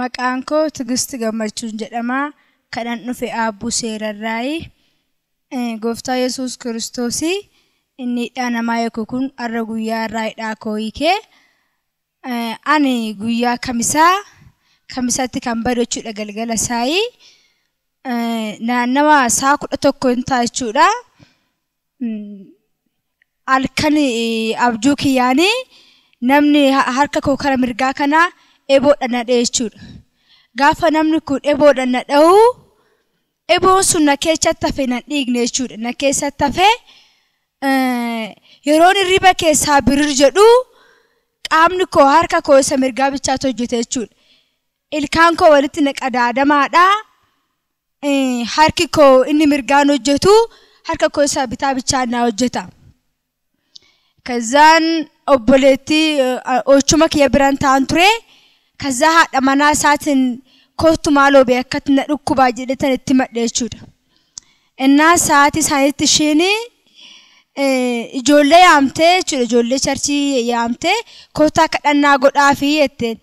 Maqaan koo Tigisti Gammachuun jedhama. Kanan dhufe Aabbuu Seerarraayi. Gooftaa Yesuus Kiristoosii inni dha namaa eegu kun arra guyyaa irraa koo hiikee. Ani guyyaa kamisaatti kan badu jechuudha galgala saayii. Naannawa saa 11 hin ta'a jechuudha. Halkan abjuu kiyyaanii namni harka koo kana mirgaa kana eeboodhaan na dha'e jechuudha. Gaafa namni kun eeboodhaan na dha'u eboon sun na keessatti hafe na dhiigne jechuudha. Na keessatti hafe yeroon hirriba keessaa birir jedhu qaamni koo harka koo isa mirgaa bichaatu hojjete jechuudha. Ilkaan koo walitti na qadaadamaadha. Harki koo inni mirgaan hojjetu harka koo isa bitaa bichaan na hojjeta. Kazaan obboleetti ochuma kiyya biraan ta'an ture. Kaza haadha manaa isaatiin kootu maaloo beekatti na dhukkubaa jedhetan itti madhe jechuudha. Innaa sa'aatii isaaniitti isheen ijoollee yaamtee jechuudha. Ijoollee charchii yaamtee kootaa kadhannaa godhaafi jetteen.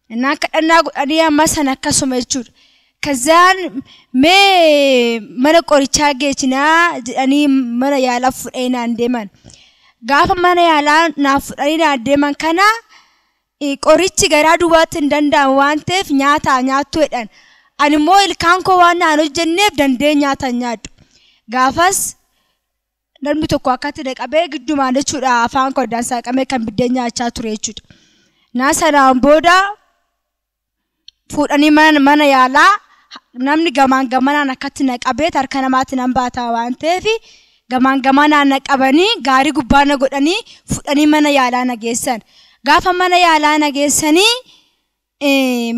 Innaa kadhannaa godhanii amma sana akkasuma jechuudha. Kazaan mee mana qorichaa geechinaa jedhanii mana yaalaa fudhanii naan deeman. Gaafa mana yaalaa naaf fudhanii naan deeman kana qorichi garaa duwwaatti hin danda'amu waan ta'eef nyaattu jedhan. Ani immoo ilkaan koo waan naan hojjenneef dandee nyaata nyaadhu. Gaafas namni tokko akkatti dhaqabee giddumaan jechuudha afaan koddaan saaqamee kan biddeen nyaachaa ture jechuudha. Naa sanaan booda fuudhanii mana yaalaa namni gamaan gamanaan akkatti naqabee harka namaatti nan baataa waan ta'eef gamaan gamanaan naqabanii gaarii gubbaa na godhanii fuudhanii mana yaalaa na geessan. Gaafa mana yaalaa na geessanii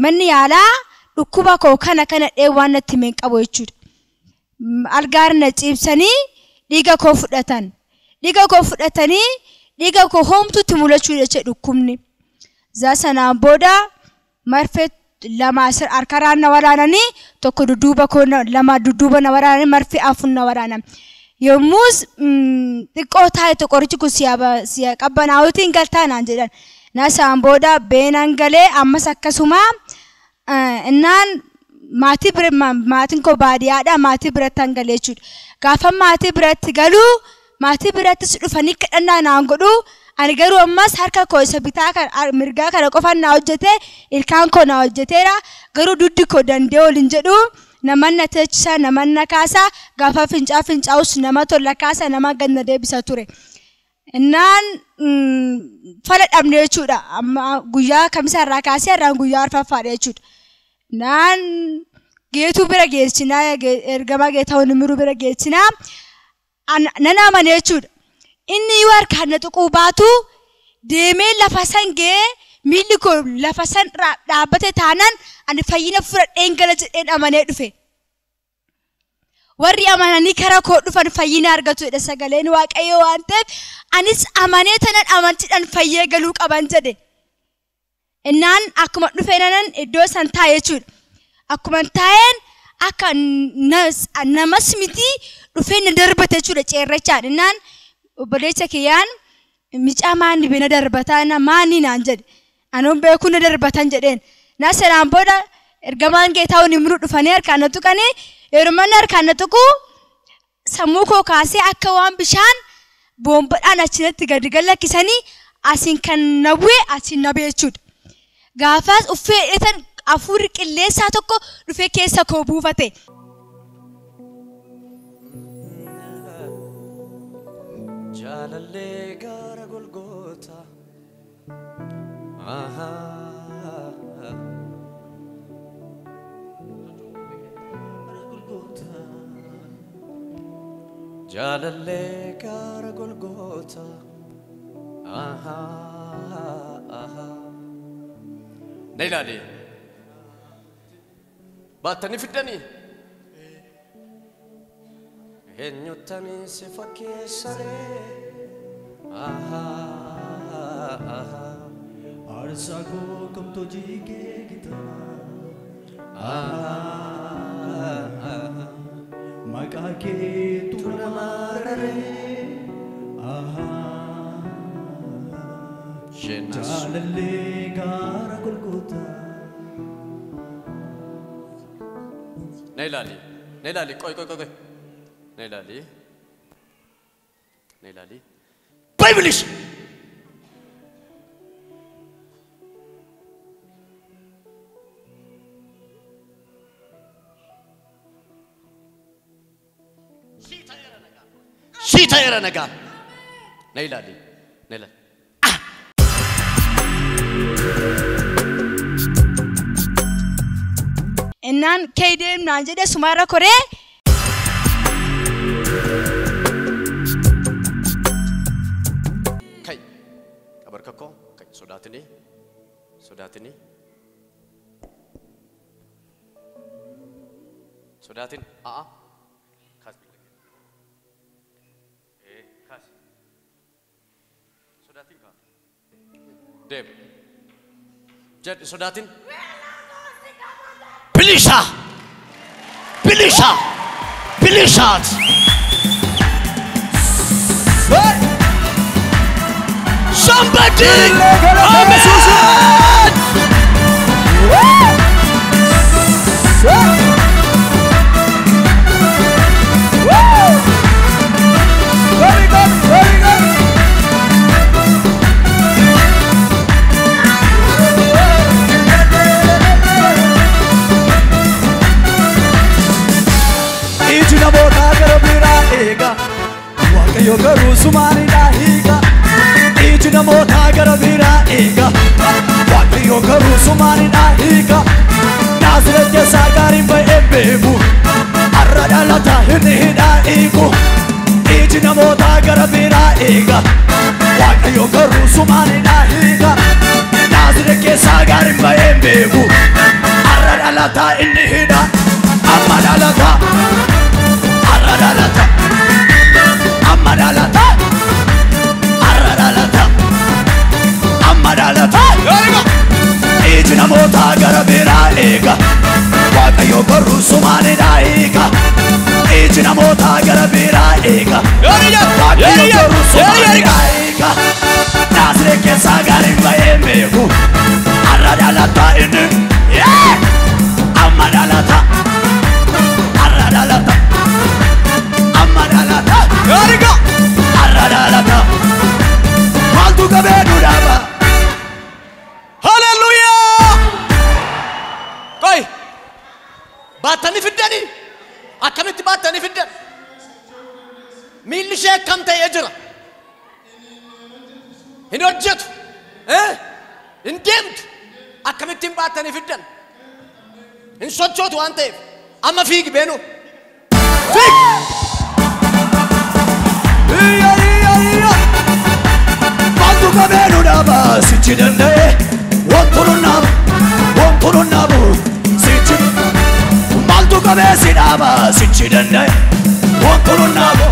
manni yaalaa dhukkuba koo kana dheewwaan natti hin qabu jechuudha. Algaar na ciibsanii dhiiga koo fudhatan. Dhiiga koo fudhatanii dhiiga koo homtuutti mul'achuu jechuudha dhukkubni. Sanaan booda marfee lama harkaraan na waraananii tokko dudduuba koo lama dudduuba na waraananii marfee afur na waraanan. Yommus xiqqoo taa'e qorichi kun siya qabbanaa'uutiin galtaa naan jedhan. Nasaan booda beenan galee ammas akkasuma innaan maatiin koo baadiyyaadha maatii biratti han galee jechuudha. Gaafa maatii biratti galuu maatii birattis dhufanii kadhannaa naan godhu. Ani garuu ammas harka koo isa bitaa mirgaa kana qofaan na hojjete ilkaan koo na hojjeteera. Garuu duddi koo dandee waliin jedhu. Namanna teechisa namanna kaasa gaafa fincaa'us nama tola kaasa nama ganna deebisa ture. Innaan fala dhabne jechuudha. Amma guyyaa kamisa irraa kaasee irraan guyyaa arfaffaadha jechuudha. Naan geetuu bira geessinaa ergama geetaawwan miruu bira geessinaa nan amane jechuudha. Inni yoo harkaan na tuquu baatu deemee lafa san ga'ee miilli koo lafa san dhaabbate taanaan ani fayyina fudhadheen gala jedheen amanee dhufe. Warri amananii karaa koo dhufan fayyina argatu jedha sagaleen Waaqayyoo waan ta'eef anis amanee tanan amantiidhaan fayyee galuu qaban jedhe. Innaan akkuma dhufeenan iddoo san taa'e jechuudha. Akkuma taa'een akka namas miti dhufeen na darbate jechuudha ceerrachaan. Innaan obboleessa kiyyaan micaa maanni bina darbataa maanni naan jedhe. Anoon beekuu na darbatan jedheen. Sanaan booda ergamaan geetaawwan immoo dhufanii harkaan na tuqanii yeroo manni harkaan na tuqu sammuu koo kaasee akka waan bishaan boombaadhaan achirratti gadi gallakkisanii asiin kan na bu'e asiin na beechuudha. Gaafaas uffee dheetan afuurri qilleessaa tokko dhufee keessa koo buufate. Jaalallee gaara Golgoota. Jaalallee gaara Golgoota. Na ilaali. Baattanii fiddanii. Eenyuttanii si fakkeessanii. Aarsaa koo kamtoo jigee gitaa. Maqaa keetu nama raree. Jaalallee gaara Golgoota. Nelali. Nelali. Koi. Nelali. Nelali. Bible. Shita era naga. Nelali. Nelali. Innaan keedeen naan jedhe sumarra koree Kai. Kabar kakko. Kai. Sodatini. Sodatin. Kas. Kas. Sodatin ka. Deb. Jad sodatin. Bilishat. Somebody. Yo garu sumani dahiga ijna mota garabira ega waqti yo garu sumani dahiga nazret ke sagari ba ebebu arada lata hida ego ijna mota garabira ega waqti yo garu sumani dahiga nazret ke sagari ba ebebu arada lata hida amada lata arada lata Amadalata, Amadalata, Ejina mota garabira ega, waka yo garu sumani dahiga. Ejina mota garabira ega, waka yo garu sumani dahiga. Nazre ke sagari baemegu, aradalata ene, Amadalata, aradalata. Amadalata, Yariga, Aradalata, Maltu kabedu daba. Hallelujah! Koi, batani fiddani, akamiti batani fiddan. Milli shek kam tay ejra. Hinojjat, indemt, akamiti batani fiddan. In sochot wante, amma fig benu. Fig. Maltu kabedu daba sichidande, wonturunabu, sichid. Maltu kabesi daba sichidande, wonturunabu,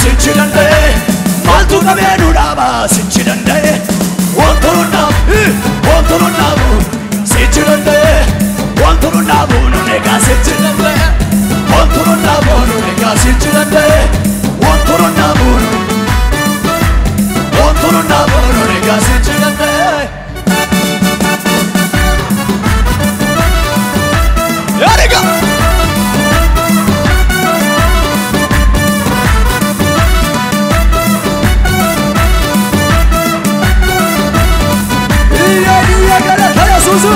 sichidande. Maltu kabedu daba sichidande, wonturunabu, sichidande, wonturunabu nunega sichidande, wonturunabu nunega sichidande. Wonturunabu nunega sichidande. Yariga. Iya gara kaya susu.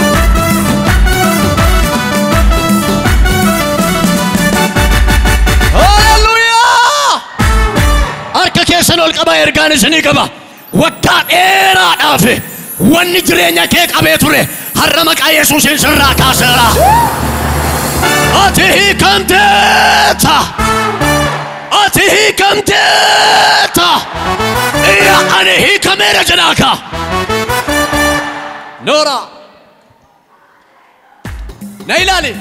Senol kaba ergane seni kaba wakka era dafe wanni jirenya ke qabe ture harama qa yesusin sirra kasera atihi kamteta ya anihi kamera janaka Nora nailali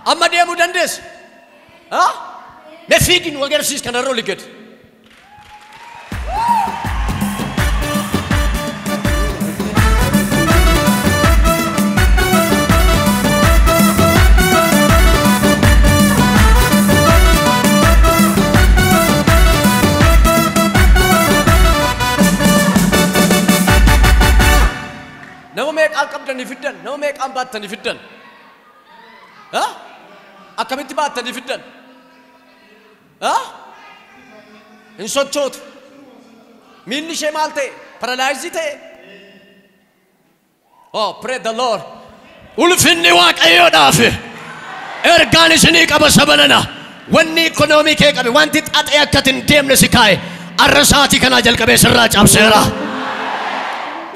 amma demu dandes nefigin wagersis kanaro liget No make alqabdani fiddan no make ambattani fiddan akkamitti baattanii fiddan hin sochootu miilli ishee maal ta'e paralyzed ta'e oh pray the Lord ulfinni waaqayyoodhaaf ergaan isinii qaba sabanana wanni ikonoomii kee qabe wanti xaxee akkatin deemne si kaa'e arrasaatii kanaa jalqabee sirraa cabseera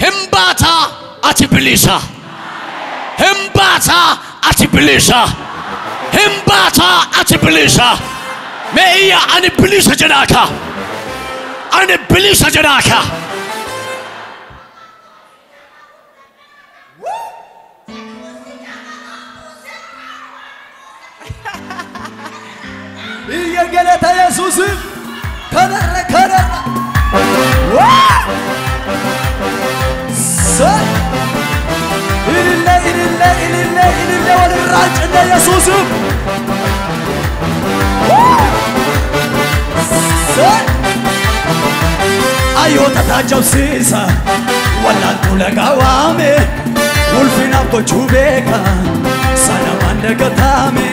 himbaata ati bilisa himbaata ati bilisa himbaata ati bilisa meeyya ani bilisa jedhaaka ani bilisa jedhaaka iya galata Yesuus kanarra ilille walirraancinne Yesuus ayoota taajabsiisa walaaltuu lagaa waame ulfinaaf gochuu beeka sana waan dagataame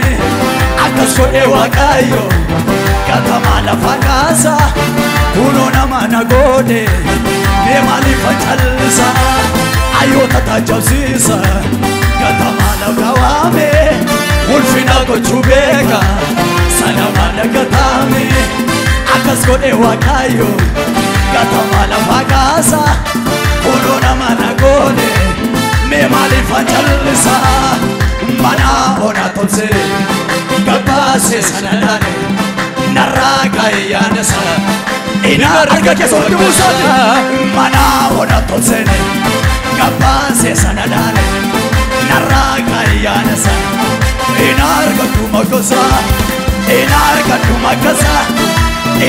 akkas godhee waaqayyo gatamaa lafa kaasa kunoo nama na godhe mee maaliif callisa ayoota taajabsiisa gatamaa lafa waame ulfinaaf gochuu beeka sana waan dagataame akkas godhee waaqayyo gatamaa lafa kaasa kunoo nama na godhe mee maaliif callisa mana ona tolse gabbaase sanadane narraaka yaanasa ina arga keessa duusata mana ona tolse gabbaase sanadane narraaka yaanasa ina arga dumakosa ina arga dumakasa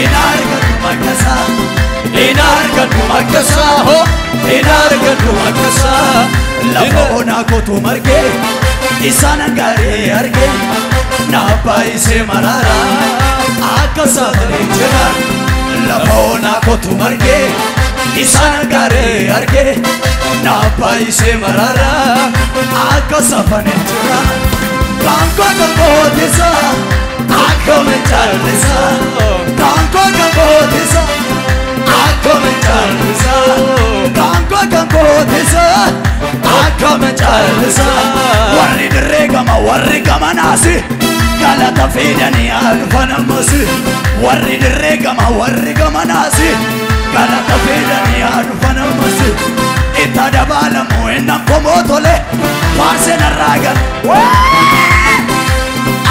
ina arga dumakasa ina arga dumakasa ho ina arga dumakasa lafa ona kotu marge isana gare arge na paise marara akasa jira lafa ona kotu marge isana gare arge na paise marara akasa jira kanko kabodisa akome chalisa kanko kabodisa akome chalisa kanko kabodisa akome chalisa warri gama nasi galata fidani alfanamasi warri gama nasi galata fidani alfanamasi itada balamu enna komotole parse naraga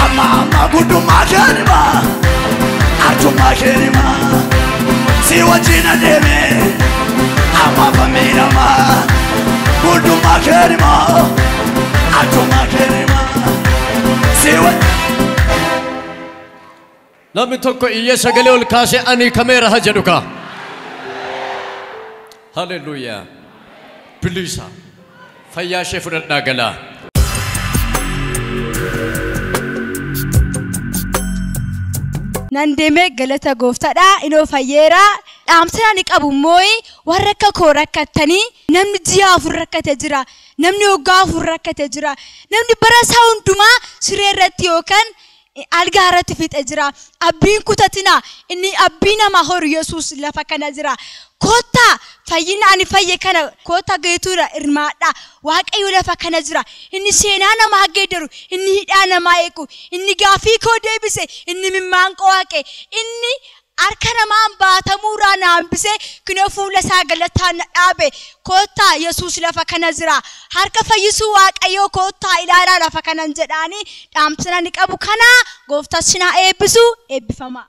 ama gudu majerima arju majerima si wajina deme ama famina ma gudu majerima arju majerima si namni tokko iyya sagalee ol kaasee ani kameera haa jedhuka haleluuyaa bilisa fayyaa ishee fudhadhaa galaa nan deemee galata gooftadha inoo fayyeera dhaamsa ni qabu mooyi warra akka koo rakkattanii namni ji'a afur rakkate jira namni waggaa afur rakkate jira namni bara isaa hundumaa siree irratti yookaan algaa irratti fixe jira abbiin kutatina inni abbii nama horu Yesuus lafa kana jira koota fayyina ani fayye kana koota geetura irmaadha waaqayyo lafa kana jira inni seenaa nama haggeedaru inni hidhaa nama eeku inni gaafii koo deebise inni mimmaan qowaaqe inni arka namaan baatamuuraa naambise kino fuula isaa galataan dhaabe koota Yesuus lafa kana jira harka fayyisuu waaqayyo koota ilaalaa lafa kanan jedhaani dhaamsina ni qabu kana gooftaa sinaa eebbisu eebbifama